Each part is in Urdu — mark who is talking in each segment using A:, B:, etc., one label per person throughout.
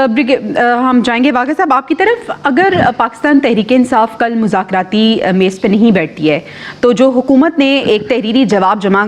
A: ہم جائیں گے واقع صاحب آپ کی طرف. اگر پاکستان تحریک انصاف کل مذاکراتی میز پہ نہیں بیٹھتی ہے تو جو حکومت نے ایک تحریری جواب جمع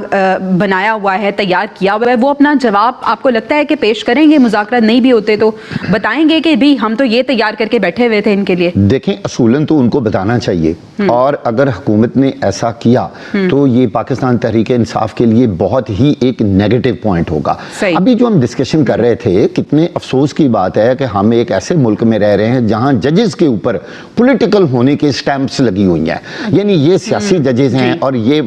A: بنایا ہوا ہے، تیار کیا ہوا ہے، وہ اپنا جواب آپ کو لگتا ہے کہ پیش کریں گے؟ مذاکرات نہیں بھی ہوتے تو بتائیں گے کہ بھی ہم تو یہ تیار کر کے بیٹھے ہوئے تھے ان کے لیے؟
B: دیکھیں اصولاً تو ان کو بتانا چاہیے، اور اگر حکومت نے ایسا کیا تو یہ پاکستان تحریک انصاف کے لیے بہت ہی ایک نیگیٹو پوائنٹ ہوگا. ابھی جو ہم ڈسکشن کر رہے تھے، کتنے افسوس کی بات ہے کہ ہم ایک ایسے ملک میں رہ رہے ہیں جہاں ججز کے اوپر پولیٹیکل ہونے کے سٹیمپس لگی ہوئی ہیں. یعنی یہ سیاسی ججز ہیں، اور یہ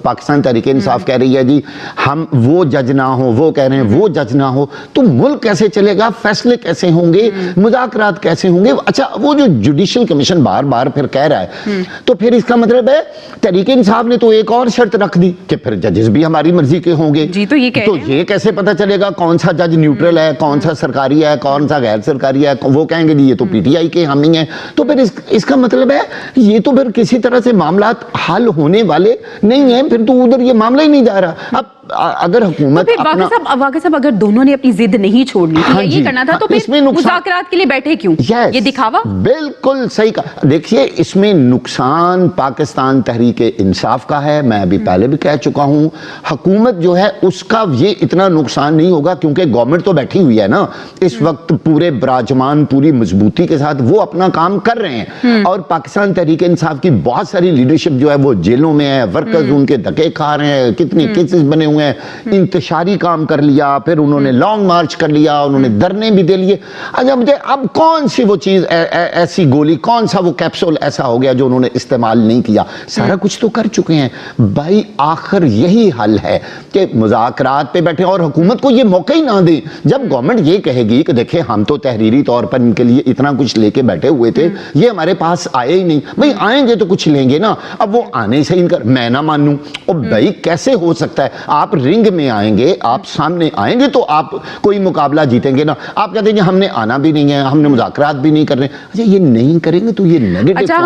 B: پاکستان تحریک انصاف کہہ رہی ہے جی ہم وہ جج نہ ہو، وہ کہہ رہے ہیں وہ جج نہ ہو. تو ملک کیسے چلے گا؟ فیصلے کیسے ہوں گے؟ مذاکرات کیسے ہوں گے؟ اچھا، وہ جو جوڈیشل کمیشن بار بار پھر کہہ رہا ہے، تو پھر اس کا مطلب ہے تحریک انصاف نے تو ایک اور شرط رکھ دی کہ پھر ججز بھی ہماری مرضی کے ہوں گے.
A: جی، تو یہ
B: کیسے پتہ چلے گا کون سا جج نیوٹرل ہے، کون سا سرکاری ہے، کون سا غیر سرکاری ہے؟ وہ کہیں گے جی یہ تو پی ٹی آئی کے ہم ہی ہیں. تو پھر اس کا مطلب ہے یہ تو پھر کسی طرح سے معاملات حل ہونے والے نہیں ہیں، پھر تو ادھر یہ معاملہ ہی نہیں جا رہا. اب اگر حکومت
A: واقع صاحب اگر دونوں نے اپنی ضد نہیں چھوڑنی تھی، یہ کرنا تھا، تو پھر مذاکرات کے لیے بیٹھے کیوں؟ یہ دکھاوا.
B: بالکل صحیح کہا. دیکھیے اس میں نقصان پاکستان تحریک انصاف کا ہے، میں ابھی پہلے بھی کہہ چکا ہوں. حکومت جو ہے اس کا یہ اتنا نقصان نہیں ہوگا کیونکہ گورنمنٹ تو بیٹھی ہوئی ہے نا اس وقت، پورے براجمان پوری مضبوطی کے ساتھ وہ اپنا کام کر رہے ہیں. اور پاکستان تحریک انصاف کی بہت ساری لیڈرشپ جو ہے وہ جیلوں میں ہے، ورکرز ان کے دھکے کھا رہے ہیں، کتنے کیسز بنے ہوئے ہیں. انتشاری کام کر لیا، پھر انہوں نے لانگ مارچ کر لیا، انہوں نے دھرنے بھی دے لیے. اچھا مجھے اب کون سی وہ چیز ایسی گولی، کون سا وہ کیپسول ایسا ہو گیا جو انہوں نے استعمال نہیں کیا؟ سارا کچھ تو کر چکے ہیں بھائی. آخر یہی حل ہے کہ مذاکرات پہ بیٹھے اور حکومت کو یہ موقع ہی نہ دیں. جب گورنمنٹ یہ کہے گی کہ دیکھیں ہم تو تحریری طور پر ان کے لیے اتنا کچھ لے کے بیٹھے ہوئے تھے، یہ ہمارے پاس آئے ہی نہیں. بھائی آئیں گے تو کچھ لیں گے نا. اب وہ آنے سے انکار، میں نہ مانوں. اور بھائی کیسے ہو سکتا ہے؟ آپ رنگ میں آئیں گے، آپ سامنے آئیں گے تو آپ کوئی مقابلہ جیتیں گے نا. آپ کہتے ہیں ہم نے آنا بھی نہیں ہے، ہم نے مذاکرات بھی نہیں کرنے. اچھا یہ نہیں کریں گے تو یہ نیگیٹو.
A: اچھا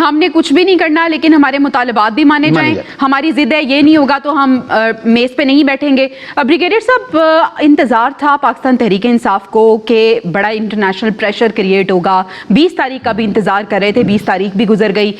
A: ہم نے کچھ بھی نہیں کرنا لیکن ہمارے مطالبات بھی مانے جائیں، ہماری ضد ہے یہ نہیں ہوگا تو ہم میز پہ نہیں بیٹھیں گے. بریگیڈیئر صاحب، انتظار تھا پاکستان تحریک انصاف کو کہ بڑا انٹرنیشنل پریشر کریٹ ہوگا. 20 تاریخ کا بھی انتظار کر رہے تھے، 20 تاریخ بھی گزر گئی.